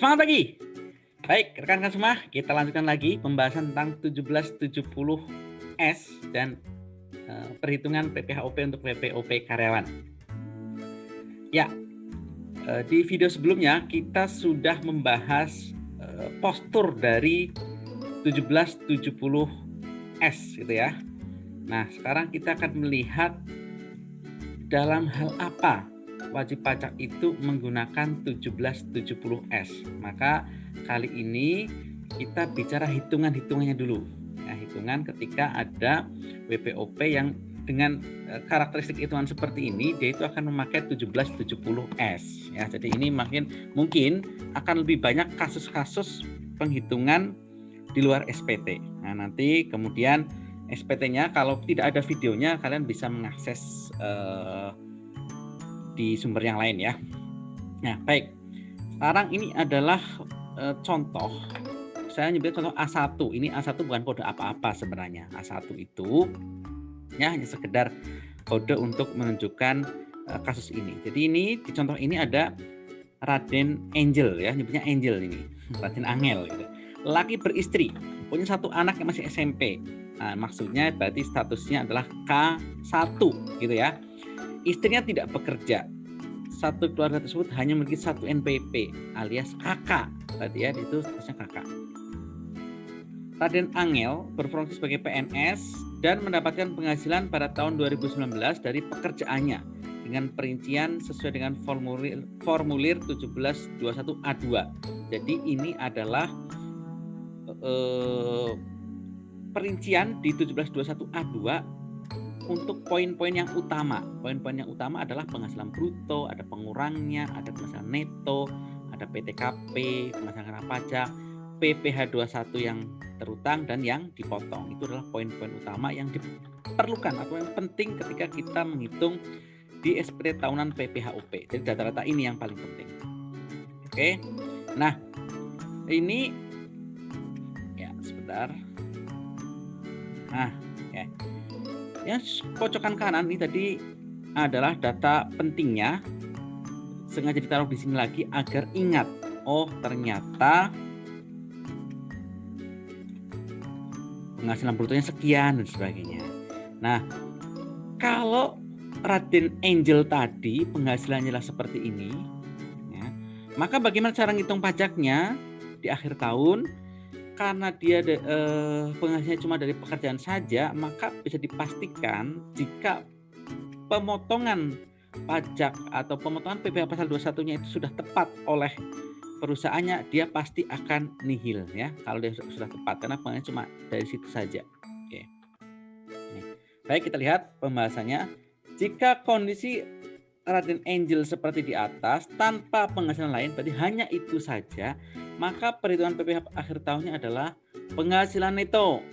Semangat pagi. Baik, rekan-rekan semua, kita lanjutkan lagi pembahasan tentang 1770S dan perhitungan PPHUP untuk PPOP karyawan. Ya, di video sebelumnya kita sudah membahas postur dari 1770S gitu ya. Nah, sekarang kita akan melihat dalam hal apa wajib pajak itu menggunakan 1770S. Maka kali ini kita bicara hitungan-hitungannya dulu. Ya, hitungan ketika ada WPOP yang dengan karakteristik hitungan seperti ini, dia itu akan memakai 1770S. Ya, jadi ini mungkin akan lebih banyak kasus-kasus penghitungan di luar SPT. Nah, nanti kemudian SPT-nya kalau tidak ada videonya, kalian bisa mengakses di sumber yang lain ya. Nah, baik. Sekarang ini adalah contoh. Saya nyebut contoh A1. Ini A1 bukan kode apa-apa sebenarnya. A1 itu ya hanya sekedar kode untuk menunjukkan kasus ini. Jadi ini di contoh ini ada Raden Angel ya, nyebutnya Angel ini. Raden Angel gitu. Laki beristri, punya satu anak yang masih SMP. Nah, maksudnya berarti statusnya adalah K1 gitu ya. Istrinya tidak bekerja. Satu keluarga tersebut hanya memiliki satu NPP alias kakak. Berarti ya itu statusnya kakak. Raden Angel berfungsi sebagai PNS dan mendapatkan penghasilan pada tahun 2019 dari pekerjaannya dengan perincian sesuai dengan formulir 1721A2. Jadi ini adalah perincian di 1721A2 untuk poin-poin yang utama. Poin-poin yang utama adalah penghasilan bruto, ada pengurangnya, ada penghasilan neto, ada PTKP, penghasilan kena pajak, PPh 21 yang terutang dan yang dipotong. Itu adalah poin-poin utama yang diperlukan atau yang penting ketika kita menghitung di SPT tahunan PPHUP. Jadi data-data ini yang paling penting. Oke. Nah, ini ya sebentar. Nah, ya. Yang pojokan kanan ini tadi adalah data pentingnya, sengaja ditaruh di sini lagi agar ingat, oh ternyata penghasilan brutonya sekian dan sebagainya. Nah, kalau Raden Angel tadi penghasilannya adalah seperti ini, ya, maka bagaimana cara ngitung pajaknya di akhir tahun? Karena dia penghasilannya cuma dari pekerjaan saja, maka bisa dipastikan jika pemotongan pajak atau pemotongan PPh pasal 21-nya itu sudah tepat oleh perusahaannya, dia pasti akan nihil ya kalau dia sudah tepat, karena penghasilannya cuma dari situ saja. Oke. Baik, kita lihat pembahasannya. Jika kondisi Raden Angel seperti di atas tanpa penghasilan lain, berarti hanya itu saja, maka perhitungan PPh akhir tahunnya adalah penghasilan neto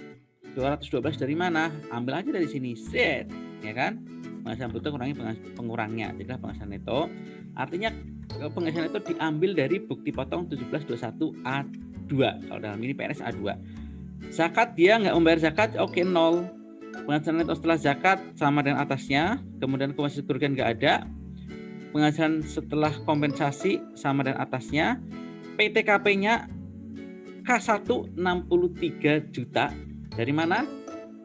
212 dari mana? Ambil aja dari sini, set, ya kan? Penghasilan bruto kurangi pengurangnya, jadilah penghasilan neto. Artinya penghasilan neto diambil dari bukti potong 1721A2. Kalau dalam ini PNS A2. Zakat dia nggak membayar zakat, oke, 0. Penghasilan neto setelah zakat sama dengan atasnya, kemudian kompensasi kerugian nggak ada. Penghasilan setelah kompensasi sama dengan atasnya. PTKP-nya K1 63 juta. Dari mana?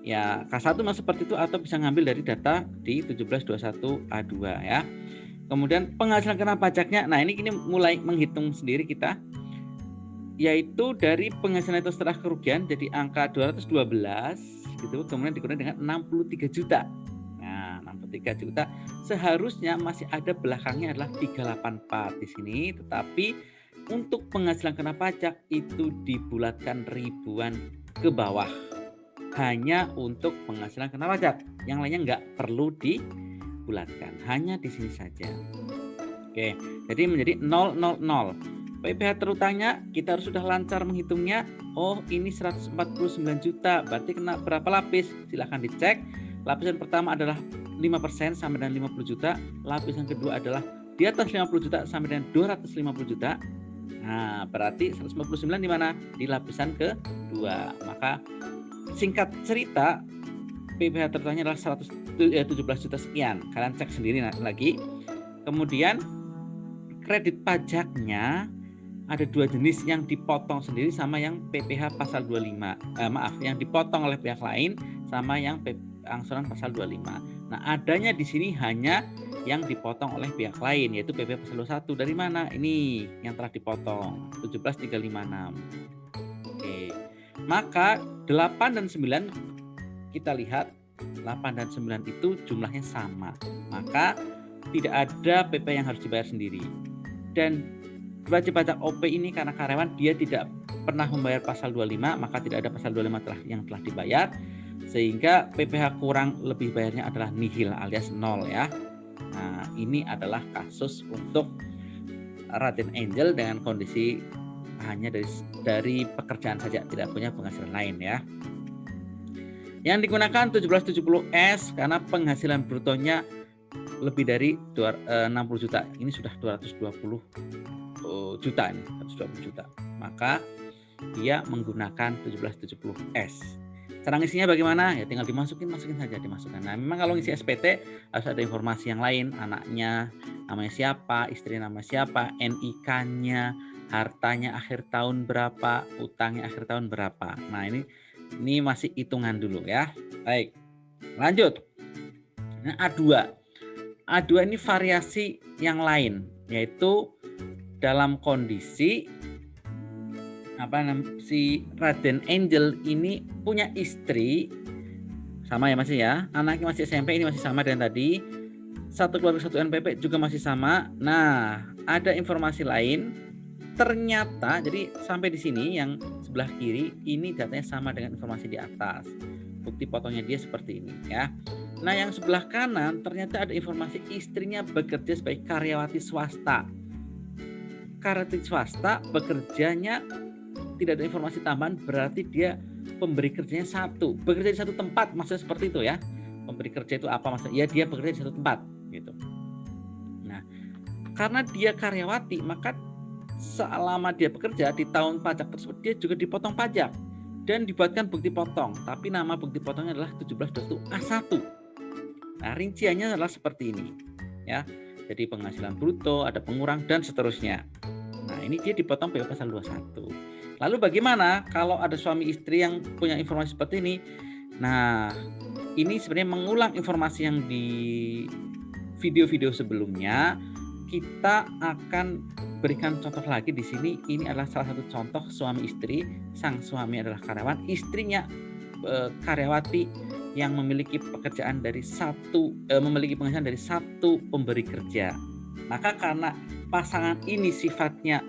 Ya, K1 memang seperti itu atau bisa ngambil dari data di 1721A2 ya. Kemudian penghasilan kena pajaknya, nah ini mulai menghitung sendiri kita, yaitu dari penghasilan itu setelah kerugian jadi angka 212 gitu, kemudian dikurangi dengan 63 juta. Nah, 63 juta seharusnya masih ada belakangnya adalah 384 di sini, tetapi untuk penghasilan kena pajak itu dibulatkan ribuan ke bawah. Hanya untuk penghasilan kena pajak. Yang lainnya nggak perlu dibulatkan. Hanya di sini saja. Oke, jadi menjadi 000. PPh terutangnya kita harus sudah lancar menghitungnya. Oh, ini 149 juta. Berarti kena berapa lapis? Silahkan dicek. Lapisan pertama adalah 5% sama dengan 50 juta. Lapisan kedua adalah di atas 50 juta sampai dengan 250 juta. Nah, berarti 159 di mana? Di lapisan kedua. Maka singkat cerita, PPh terutangnya adalah 117 juta sekian. Kalian cek sendiri lagi. Kemudian kredit pajaknya ada dua jenis, yang dipotong sendiri sama yang PPh pasal 25. Yang dipotong oleh pihak lain sama yang angsuran pasal 25. Nah, adanya di sini hanya yang dipotong oleh pihak lain, yaitu PPh pasal 21. Dari mana? Ini yang telah dipotong, 17.356. Oke. Maka 8 dan 9 kita lihat 8 dan 9 itu jumlahnya sama. Maka tidak ada PP yang harus dibayar sendiri. Dan wajib pajak OP ini karena karyawan dia tidak pernah membayar pasal 25, maka tidak ada pasal 25 yang telah dibayar, sehingga PPh kurang lebih bayarnya adalah nihil alias nol ya. Nah, ini adalah kasus untuk Raden Angel dengan kondisi hanya dari pekerjaan saja, tidak punya penghasilan lain ya. Yang digunakan 1770S karena penghasilan brutonya lebih dari 60 juta. Ini sudah 220 juta ini, 120 juta. Maka dia menggunakan 1770S. Cara ngisinya bagaimana? Ya tinggal masukin saja, dimasukkan. Nah, memang kalau ngisi SPT harus ada informasi yang lain, anaknya namanya siapa, istri nama siapa, NIK-nya, hartanya akhir tahun berapa, utangnya akhir tahun berapa. Nah, ini masih hitungan dulu ya. Baik, lanjut. Nah, A2. A2 ini variasi yang lain, yaitu dalam kondisi si Raden Angel ini punya istri, sama ya masih ya, anaknya masih SMP, ini masih sama dengan tadi, satu keluarga satu NPP juga masih sama. Nah, ada informasi lain, ternyata jadi sampai di sini yang sebelah kiri ini datanya sama dengan informasi di atas, bukti potongnya dia seperti ini ya. Nah, yang sebelah kanan ternyata ada informasi istrinya bekerja sebagai karyawati swasta. Karyawati swasta bekerjanya tidak ada informasi tambahan, berarti dia pemberi kerjanya satu, bekerja di satu tempat, maksudnya seperti itu ya. Pemberi kerja itu apa maksudnya? Ya dia bekerja di satu tempat gitu. Nah, karena dia karyawati, maka selama dia bekerja di tahun pajak tersebut dia juga dipotong pajak dan dibuatkan bukti potong, tapi nama bukti potongnya adalah 1721A1. Nah, rinciannya adalah seperti ini ya. Jadi penghasilan bruto, ada pengurang dan seterusnya. Nah, ini dia dipotong PPh pasal 21. Lalu bagaimana kalau ada suami istri yang punya informasi seperti ini? Nah, ini sebenarnya mengulang informasi yang di video-video sebelumnya. Kita akan berikan contoh lagi di sini. Ini adalah salah satu contoh suami istri. Sang suami adalah karyawan, istrinya karyawati yang memiliki pekerjaan dari memiliki penghasilan dari satu pemberi kerja. Maka karena pasangan ini sifatnya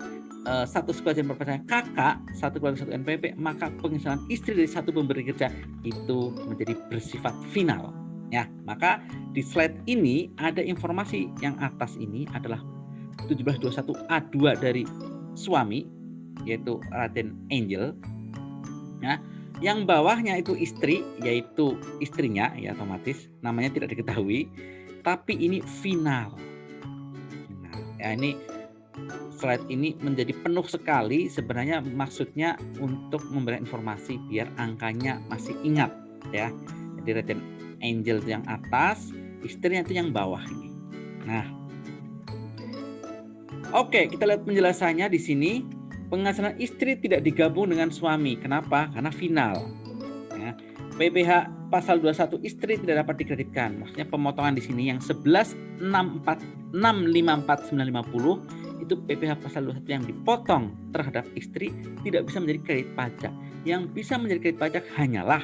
status kewajiban perpajakan kakak, satu keluarga satu NPP, maka penghasilan istri dari satu pemberi kerja itu menjadi bersifat final ya. Maka di slide ini ada informasi yang atas ini adalah 1721A2 dari suami, yaitu Raden Angel ya. Yang bawahnya itu istri, yaitu istrinya ya, otomatis namanya tidak diketahui, tapi ini final. Nah, ya ini slide ini menjadi penuh sekali, sebenarnya maksudnya untuk memberikan informasi biar angkanya masih ingat ya. Jadi Raden Angel itu yang atas, istrinya itu yang bawah ini. Nah, oke, kita lihat penjelasannya di sini. Penghasilan istri tidak digabung dengan suami. Kenapa? Karena final. Ya. PPh pasal 21 istri tidak dapat dikreditkan. Maksudnya pemotongan di sini yang 11.654.950 itu PPh pasal 21 yang dipotong terhadap istri tidak bisa menjadi kredit pajak. Yang bisa menjadi kredit pajak hanyalah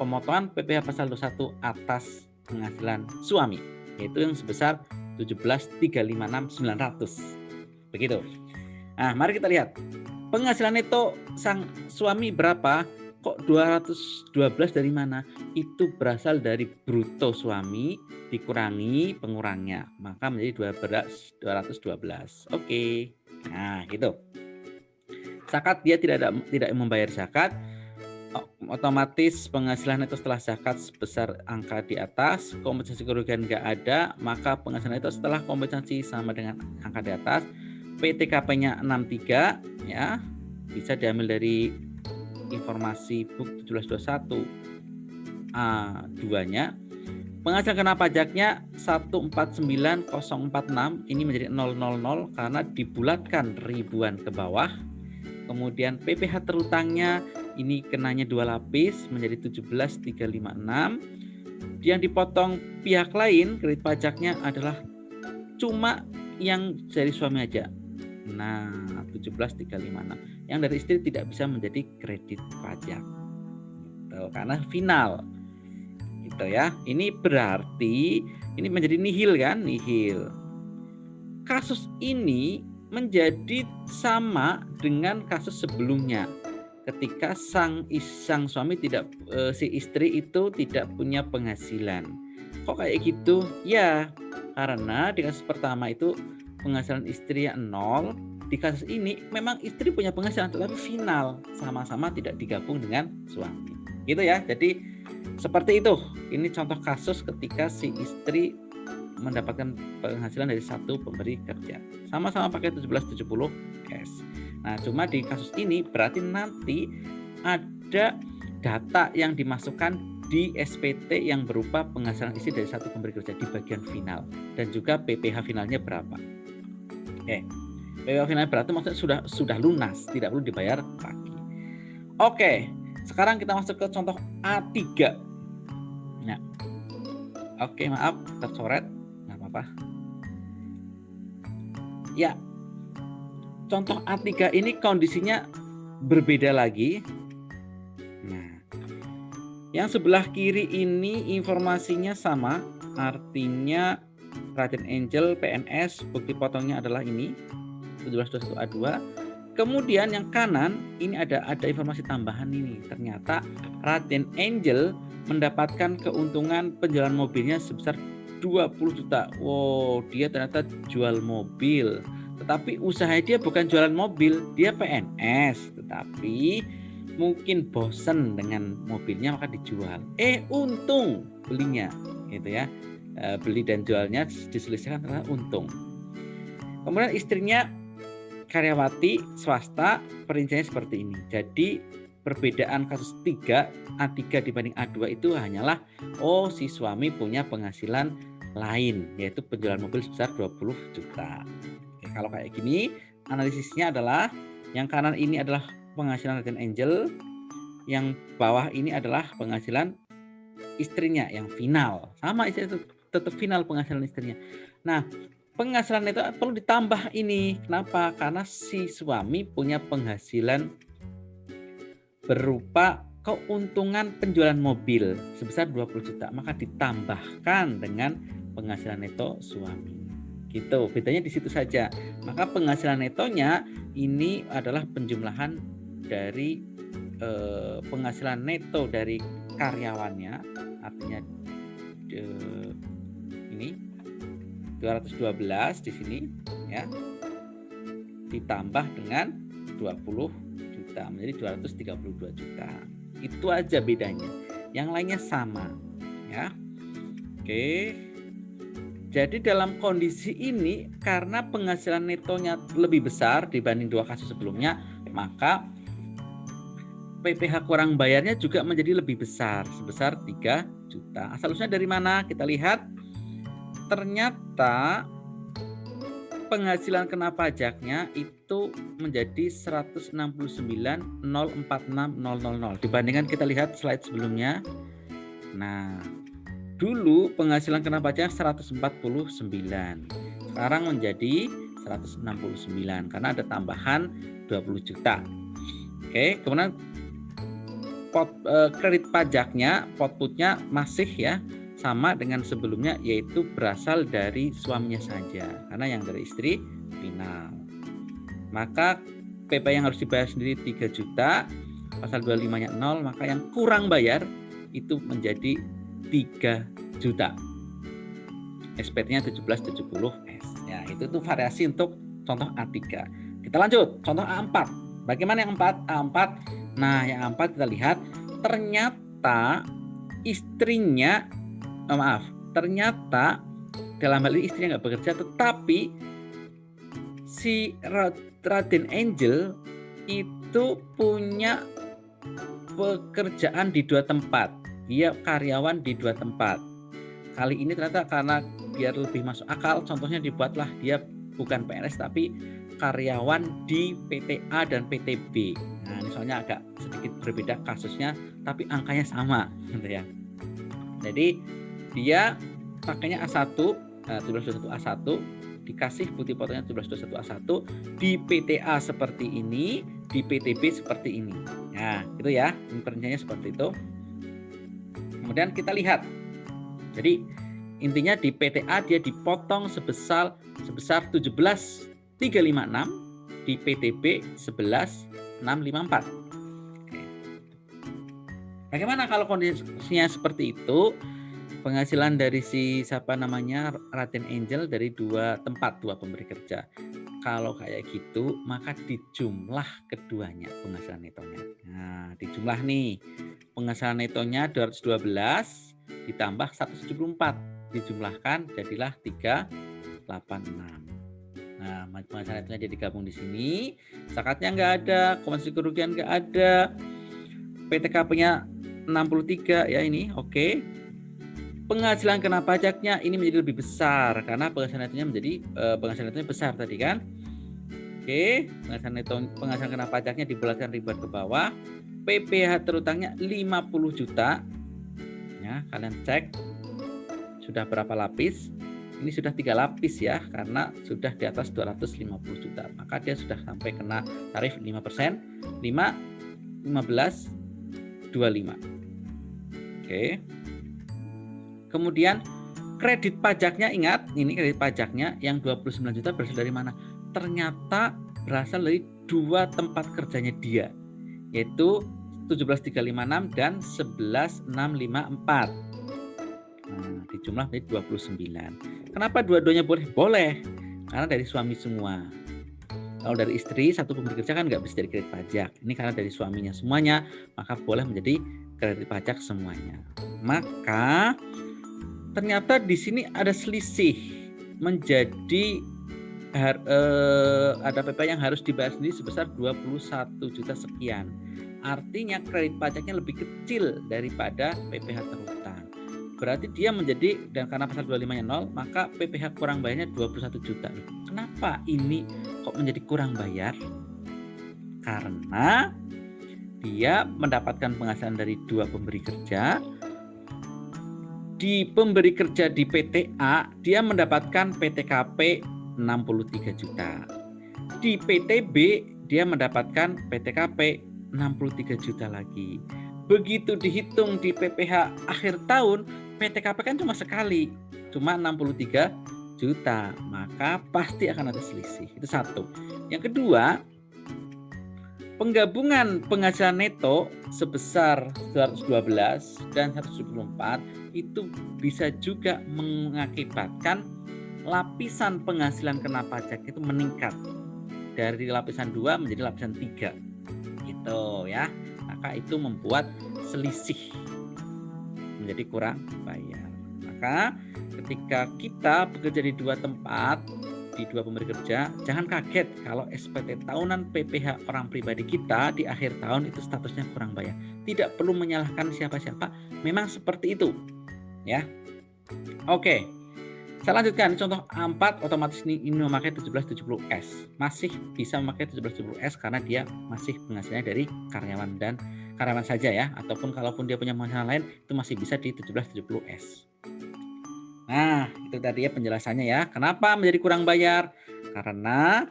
pemotongan PPh pasal 21 atas penghasilan suami, yaitu yang sebesar 17.356.900. Begitu. Nah, mari kita lihat. Penghasilan neto sang suami berapa? Kok 212 dari mana? Itu berasal dari bruto suami dikurangi pengurangnya, maka menjadi 212. Oke. Nah, gitu. Zakat dia tidak membayar zakat. Otomatis penghasilan neto setelah zakat sebesar angka di atas, kompensasi kerugian nggak ada, maka penghasilan neto setelah kompensasi sama dengan angka di atas. PTKP-nya 63 ya, bisa diambil dari informasi BUK 1721A2-nya. Penghasilan kena pajaknya 149046 ini menjadi 000 karena dibulatkan ribuan ke bawah. Kemudian PPh terutangnya ini kenanya 2 lapis menjadi 17356. Yang dipotong pihak lain kredit pajaknya adalah cuma yang dari suami aja. Nah, 17356. Yang dari istri tidak bisa menjadi kredit pajak. Gitu, karena final. Gitu ya. Ini berarti ini menjadi nihil kan? Nihil. Kasus ini menjadi sama dengan kasus sebelumnya. Ketika sang suami tidak si istri itu tidak punya penghasilan. Kok kayak gitu? Ya, karena di kasus pertama itu penghasilan istri yang 0. Di kasus ini memang istri punya penghasilan tetapi final, sama-sama tidak digabung dengan suami. Gitu ya. Jadi seperti itu. Ini contoh kasus ketika si istri mendapatkan penghasilan dari satu pemberi kerja. Sama-sama pakai 1770 S. Nah, cuma di kasus ini berarti nanti ada data yang dimasukkan di SPT yang berupa penghasilan istri dari satu pemberi kerja di bagian final dan juga PPh finalnya berapa. Oke. PPh finalnya berarti maksudnya sudah lunas, tidak perlu dibayar lagi. Oke. Sekarang kita masuk ke contoh A3. Nah. Oke, maaf tercoret. Enggak apa-apa. Ya. Contoh A3 ini kondisinya berbeda lagi. Nah, yang sebelah kiri ini informasinya sama, artinya Raden Angel PNS, bukti potongnya adalah ini 1721A2. Kemudian yang kanan ini ada informasi tambahan ini. Ternyata Raden Angel mendapatkan keuntungan penjualan mobilnya sebesar 20 juta. Wow, dia ternyata jual mobil. Tetapi usaha dia bukan jualan mobil, dia PNS. Tetapi mungkin bosen dengan mobilnya maka dijual. Untung belinya, gitu ya. Beli dan jualnya diselisihkan adalah untung. Kemudian istrinya karyawati swasta, perinciannya seperti ini. Jadi perbedaan kasus 3 A3 dibanding A2 itu hanyalah si suami punya penghasilan lain, yaitu penjualan mobil sebesar 20 juta. Kalau kayak gini, analisisnya adalah yang kanan ini adalah penghasilan Raden Angel, yang bawah ini adalah penghasilan istrinya yang final. Sama istri itu tetap final penghasilan istrinya. Nah, penghasilan itu perlu ditambah ini. Kenapa? Karena si suami punya penghasilan berupa keuntungan penjualan mobil sebesar 20 juta, maka ditambahkan dengan penghasilan neto suami. Gitu, bedanya di situ saja. Maka penghasilan netonya ini adalah penjumlahan dari penghasilan neto dari karyawannya, artinya ini 212 di sini ya, ditambah dengan 20 juta menjadi 232 juta. Itu aja bedanya. Yang lainnya sama ya. Oke. Jadi dalam kondisi ini karena penghasilan netonya lebih besar dibanding 2 kasus sebelumnya, maka PPh kurang bayarnya juga menjadi lebih besar sebesar 3 juta. Asal-usulnya dari mana? Kita lihat. Ternyata penghasilan kena pajaknya itu menjadi 169.046.000 dibandingkan kita lihat slide sebelumnya. Nah, dulu penghasilan kena pajak 149, sekarang menjadi 169 karena ada tambahan 20 juta. Oke, kemudian kredit pajaknya, outputnya masih ya sama dengan sebelumnya, yaitu berasal dari suaminya saja karena yang dari istri final. Maka PP yang harus dibayar sendiri 3 juta, pasal 25-nya 0, maka yang kurang bayar itu menjadi 3 juta. SPT-nya 1770 S. Ya, itu tuh variasi untuk contoh A3. Kita lanjut, contoh A4. Bagaimana yang 4? A4. Nah, yang A4 kita lihat ternyata istrinya ternyata dalam hal ini istrinya nggak bekerja, tetapi si Raden Angel itu punya pekerjaan di 2 tempat. Dia karyawan di 2 tempat. kali ini ternyata karena biar lebih masuk akal, contohnya dibuatlah dia bukan PNS tapi karyawan di PT A dan PT B. Nah, ini soalnya agak sedikit berbeda kasusnya, tapi angkanya sama, gitu ya. Jadi dia pakainya A1, 1721 A1, dikasih bukti fotonya 1721 A1, di PT A seperti ini, di PT B seperti ini. Nah, gitu ya, perinciannya seperti itu. Kemudian kita lihat. Jadi intinya di PT A dia dipotong sebesar 17.356, di PT B 11.654. Oke. Bagaimana kalau kondisinya seperti itu? Penghasilan dari si siapa namanya Raden Angel dari dua pemberi kerja. Kalau kayak gitu maka dijumlah keduanya penghasilan netonya. Nah, dijumlah nih. Penghasilan netonya 212 ditambah 174, dijumlahkan jadilah 386. Nah, penghasilan netonya jadi gabung di sini. Zakatnya nggak ada, kompensasi kerugian nggak ada. PTKP-nya 63 ya ini, oke. Penghasilan kena pajaknya ini menjadi lebih besar karena penghasilan netonya besar tadi kan. Oke, penghasilan kena pajaknya dibulatkan ribuan ke bawah. PPh terutangnya 50 juta. Ya, kalian cek sudah berapa lapis? Ini sudah 3 lapis ya, karena sudah di atas 250 juta. Maka dia sudah sampai kena tarif 5%, 5, 15, 25. Oke. Kemudian kredit pajaknya, ingat ini kredit pajaknya yang 29 juta berasal dari mana? Ternyata berasal dari 2 tempat kerjanya dia, yaitu 17.356 dan 11.654. Nah, dijumlah menjadi 29. Kenapa dua-duanya boleh? Boleh, karena dari suami semua. Kalau dari istri satu pemberi kerja kan nggak bisa jadi kredit pajak. Ini karena dari suaminya semuanya, maka boleh menjadi kredit pajak semuanya. Maka ternyata di sini ada selisih, menjadi ada PP yang harus dibayar sendiri sebesar 21 juta sekian. Artinya kredit pajaknya lebih kecil daripada PPh terutang. Berarti dia menjadi, dan karena pasal 25-nya 0, maka PPh kurang bayarnya 21 juta. Kenapa ini kok menjadi kurang bayar? Karena dia mendapatkan penghasilan dari 2 pemberi kerja. Di pemberi kerja di PT A, dia mendapatkan PTKP 63 juta. Di PT B, dia mendapatkan PTKP 63 juta lagi. Begitu dihitung di PPh akhir tahun, PTKP kan cuma sekali, cuma 63 juta. Maka pasti akan ada selisih. Itu satu. Yang kedua, penggabungan penghasilan neto sebesar 212 dan 174 itu bisa juga mengakibatkan lapisan penghasilan kena pajak itu meningkat dari lapisan 2 menjadi lapisan 3 gitu ya. Maka itu membuat selisih, menjadi kurang bayar. Maka ketika kita bekerja di 2 tempat, di 2 pemberi kerja, jangan kaget kalau SPT tahunan PPh orang pribadi kita di akhir tahun itu statusnya kurang bayar. Tidak perlu menyalahkan siapa-siapa, memang seperti itu ya. Oke, saya lanjutkan. Contoh A4 otomatis ini memakai 1770S, masih bisa memakai 1770S karena dia masih penghasilannya dari karyawan saja ya, ataupun kalaupun dia punya penghasilan lain itu masih bisa di 1770S. Nah, itu tadi ya penjelasannya ya. Kenapa menjadi kurang bayar? Karena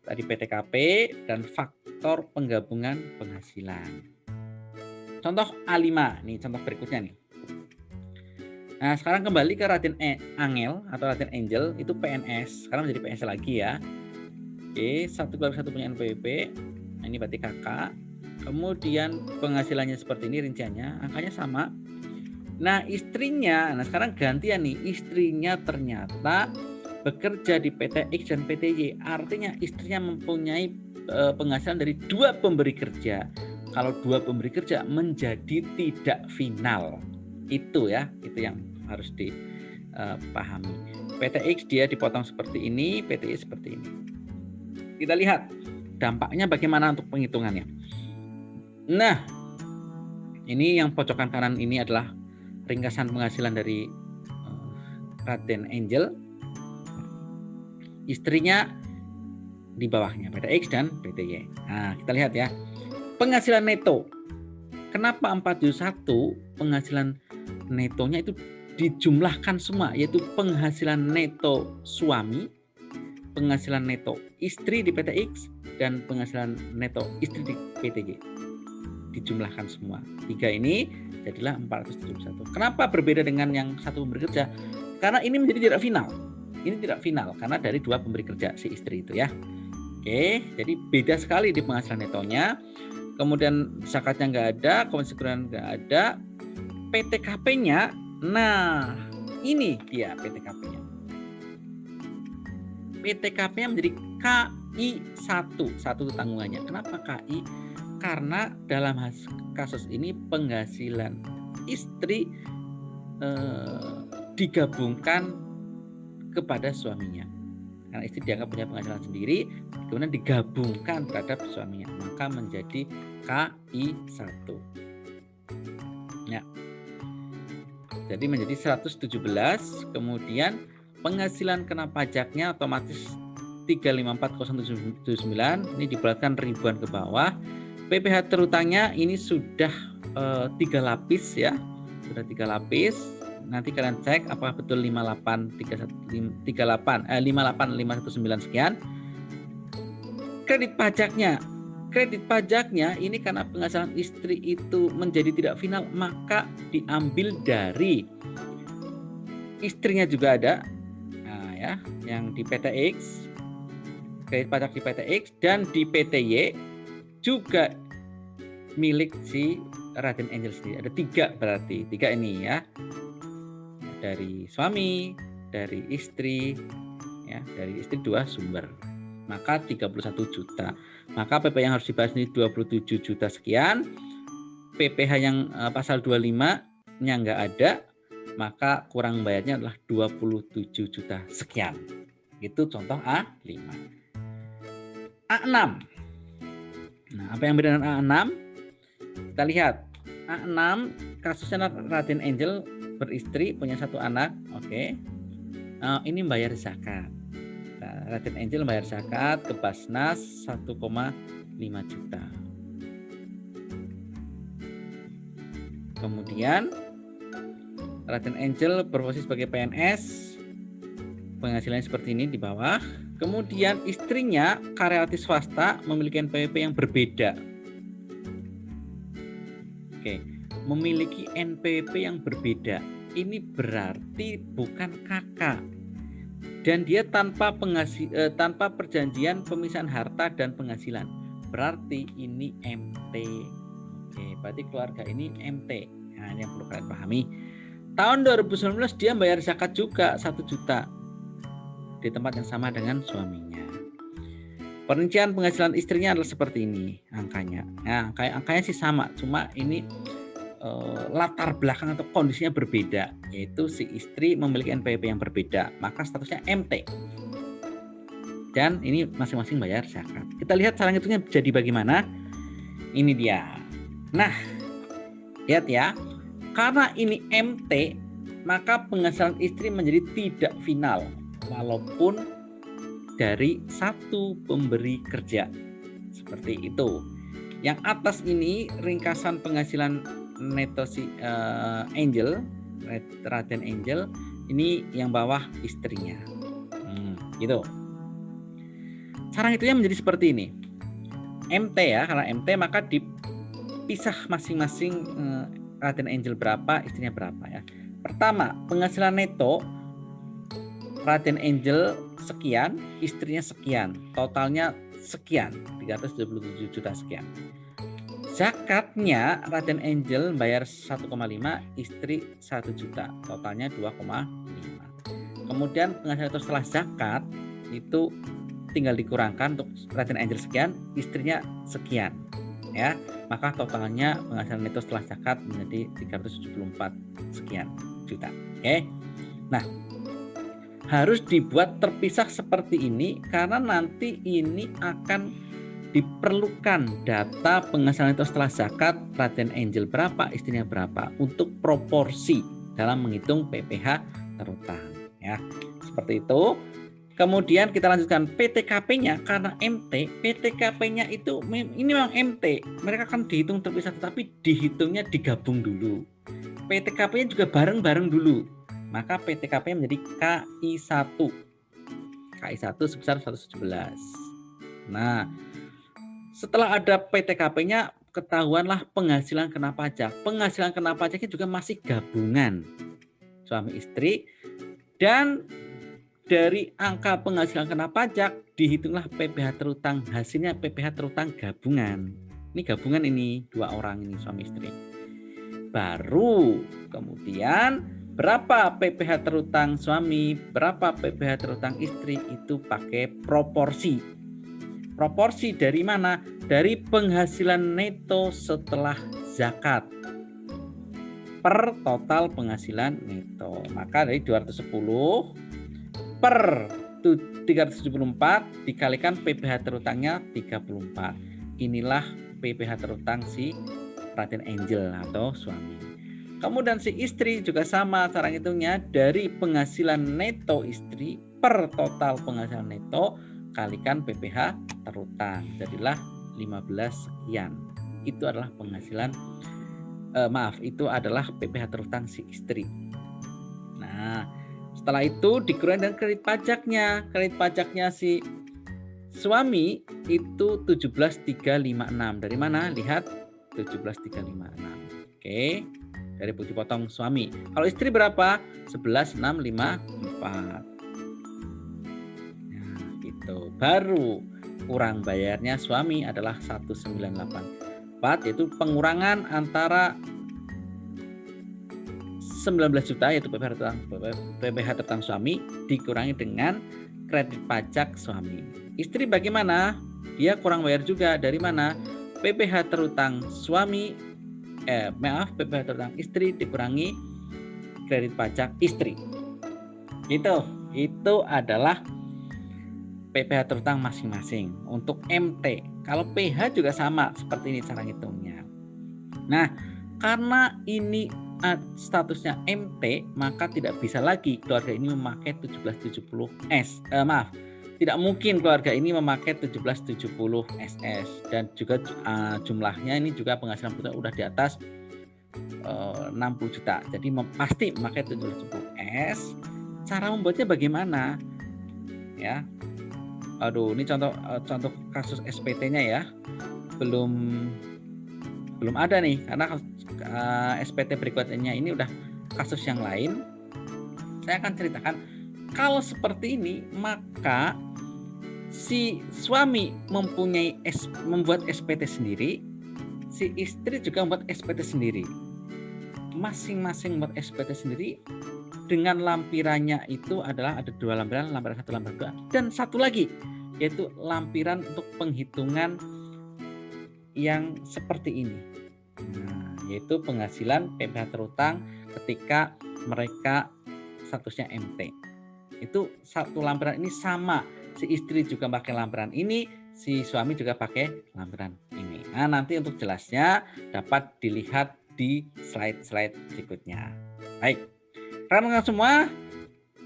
tadi PTKP dan faktor penggabungan penghasilan. Contoh A5, nih contoh berikutnya nih. Nah, sekarang kembali ke Raden Angel atau Raden Angel, itu PNS. Sekarang menjadi PNS lagi ya. Oke, 1 keluarga 1 punya NPWP. Nah, ini berarti kakak. Kemudian penghasilannya seperti ini rinciannya, angkanya sama. Nah, istrinya, sekarang gantian nih, istrinya ternyata bekerja di PT X dan PT Y. Artinya istrinya mempunyai penghasilan dari 2 pemberi kerja. Kalau 2 pemberi kerja menjadi tidak final. Itu ya, itu yang harus dipahami. PT X dia dipotong seperti ini, PT Y seperti ini. Kita lihat dampaknya bagaimana untuk penghitungannya. Nah, ini yang pojokan kanan ini adalah ringkasan penghasilan dari Raden Angel, istrinya di bawahnya PT X dan PT Y. Nah, kita lihat ya. Penghasilan neto. Kenapa 471 penghasilan netonya itu dijumlahkan semua, yaitu penghasilan neto suami, penghasilan neto istri di PT X, dan penghasilan neto istri di PT Y. Dijumlahkan semua. 3 ini jadilah 471. Kenapa berbeda dengan yang satu pemberi kerja? Karena ini menjadi tidak final. Ini tidak final karena dari 2 pemberi kerja si istri itu ya. Oke, jadi beda sekali di penghasilan netonya. Kemudian zakatnya nggak ada, konsekuensinya nggak ada, PTKP-nya, nah ini dia PTKP-nya. PTKP-nya menjadi KI 1 tanggungannya. Kenapa KI? Karena dalam kasus ini penghasilan istri digabungkan kepada suaminya. Karena istri dianggap punya penghasilan sendiri, kemudian digabungkan terhadap suaminya, maka menjadi KI 1. Ya. Jadi menjadi 117, kemudian penghasilan kena pajaknya otomatis 354.079, ini dibulatkan ribuan ke bawah. PPh terutangnya ini sudah 3 lapis ya, sudah 3 lapis. Nanti kalian cek apakah betul 58519 sekian. Kredit pajaknya ini karena penghasilan istri itu menjadi tidak final, maka diambil dari istrinya juga ada. Nah ya, yang di PT X, kredit pajak di PT X dan di PT Y juga milik si Raden Angel sendiri. Ada 3 berarti, 3 ini ya. Dari suami, dari istri, ya, dari istri 2 sumber. Maka 31 juta. Maka PP yang harus dibayar ini 27 juta sekian. PPh yang pasal 25-nya nggak ada, maka kurang bayarnya adalah 27 juta sekian. Itu contoh A5. A6. Nah, apa yang beda dengan A6? Kita lihat. A6 kasusnya Raden Angel beristri, punya 1 anak. Oke. Ini bayar zakat. Nah, Raden Angel bayar zakat ke Basnas 1,5 juta. Kemudian Raden Angel berposisi sebagai PNS, penghasilannya seperti ini di bawah. Kemudian istrinya karyawan swasta memiliki NPWP yang berbeda. Oke, memiliki NPWP yang berbeda. Ini berarti bukan kakak. Dan dia tanpa perjanjian pemisahan harta dan penghasilan. Berarti ini MT. Oke, berarti keluarga ini MT. Nah, ini yang perlu kalian pahami. Tahun 2019 dia bayar zakat juga 1 juta di tempat yang sama dengan suaminya. Perincian penghasilan istrinya adalah seperti ini angkanya. Nah, angkanya sih sama, cuma ini latar belakang atau kondisinya berbeda, yaitu si istri memiliki NPWP yang berbeda, maka statusnya MT. Dan ini masing-masing bayar zakat. Kita lihat cara ngitungnya jadi bagaimana. Ini dia. Nah, lihat ya. Karena ini MT, maka penghasilan istri menjadi tidak final walaupun dari 1 pemberi kerja. Seperti itu. Yang atas ini ringkasan penghasilan neto si Angel, Raden Angel, ini yang bawah istrinya. Gitu. Cara ngitungnya menjadi seperti ini. MT ya, karena MT maka dipisah masing-masing Raden Angel berapa, istrinya berapa ya. Pertama, penghasilan neto Raden Angel sekian, istrinya sekian, totalnya sekian, 327 juta sekian. Zakatnya Raden Angel bayar 1,5, istri 1 juta, totalnya 2,5. Kemudian penghasilan neto setelah zakat itu tinggal dikurangkan untuk Raden Angel sekian, istrinya sekian. Ya, maka totalnya penghasilan neto setelah zakat menjadi 374 sekian juta. Oke. Nah, harus dibuat terpisah seperti ini karena nanti ini akan diperlukan data penghasilan neto setelah zakat Raden Angel berapa, istrinya berapa untuk proporsi dalam menghitung PPh terutang. Ya, seperti itu. Kemudian kita lanjutkan PTKP-nya, karena MT, PTKP-nya itu ini memang MT, mereka kan dihitung terpisah, tetapi dihitungnya digabung dulu. PTKP-nya juga bareng-bareng dulu, maka PTKP menjadi KI1. KI1 sebesar 117. Nah, setelah ada PTKP-nya, ketahuanlah penghasilan kena pajak. Penghasilan kena pajaknya juga masih gabungan suami istri, dan dari angka penghasilan kena pajak dihitunglah PPh terutang, hasilnya PPh terutang gabungan. Ini gabungan, ini dua orang ini suami istri. Baru kemudian berapa PPh terutang suami, berapa PPh terutang istri, itu pakai proporsi. Proporsi dari mana? Dari penghasilan neto setelah zakat per total penghasilan neto. Maka dari 210 per 374 dikalikan PPh terutangnya 34. Inilah PPh terutang si Raden Angel atau suami. Kemudian si istri juga sama cara hitungnya, dari penghasilan neto istri per total penghasilan neto kalikan PPh terutang. Jadilah 15 sekian. Itu adalah penghasilan itu adalah PPh terutang si istri. Nah, setelah itu dikurangi dengan kredit pajaknya. Kredit pajaknya si suami itu 17.356. Dari mana? Lihat 17.356. Oke. Dari bukti potong suami. Kalau istri berapa? 11.654. Nah, itu. Baru kurang bayarnya suami adalah 1984, yaitu pengurangan antara 19 juta yaitu PPh terutang suami dikurangi dengan kredit pajak suami. Istri bagaimana? Dia kurang bayar juga. Dari mana? PPh terutang suami PPh terutang istri dikurangi kredit pajak istri. Itu adalah PPh terutang masing-masing. Untuk MT, kalau PH juga sama seperti ini cara hitungnya. Nah, karena ini statusnya MT, maka tidak bisa lagi keluarga ini memakai 1770S. Tidak mungkin keluarga ini memakai 1770 SS, dan juga jumlahnya ini juga penghasilan bruto udah di atas 60 juta. Jadi pasti memakai 1770S. Cara membuatnya bagaimana? Ya. Aduh, ini contoh kasus SPT-nya ya. Belum ada nih, karena SPT berikutnya ini udah kasus yang lain. Saya akan ceritakan. Kalau seperti ini, maka si suami membuat SPT sendiri, si istri juga membuat SPT sendiri. Masing-masing membuat SPT sendiri dengan lampirannya itu adalah ada dua lampiran, lampiran 1, lampiran 2, dan satu lagi yaitu lampiran untuk penghitungan yang seperti ini. Nah, yaitu penghasilan PPh terutang ketika mereka statusnya MT. Itu satu lampiran ini sama, si istri juga pakai lampiran ini, si suami juga pakai lampiran ini. Nah, nanti untuk jelasnya dapat dilihat di slide-slide berikutnya. Baik, rekan-rekan semua,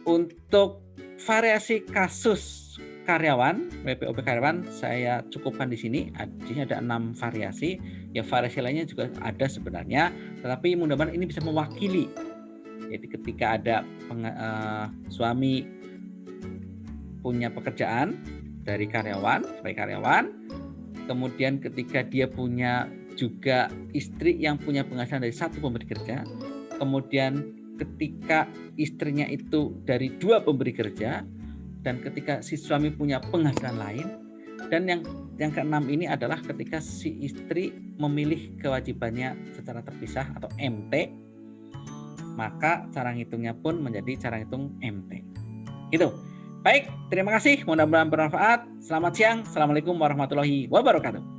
untuk variasi kasus karyawan, WPOP karyawan saya cukupkan di sini. Di sini ada 6 variasi. Ya, variasi lainnya juga ada sebenarnya, tetapi mudah-mudahan ini bisa mewakili. Jadi ketika ada suami punya pekerjaan dari karyawan, sebagai karyawan, kemudian ketika dia punya juga istri yang punya penghasilan dari satu pemberi kerja, kemudian ketika istrinya itu dari 2 pemberi kerja, dan ketika si suami punya penghasilan lain, dan yang keenam ini adalah ketika si istri memilih kewajibannya secara terpisah atau MT, maka cara ngitungnya pun menjadi cara hitung MT. Itu. Baik, terima kasih. Mudah-mudahan bermanfaat. Selamat siang. Assalamualaikum warahmatullahi wabarakatuh.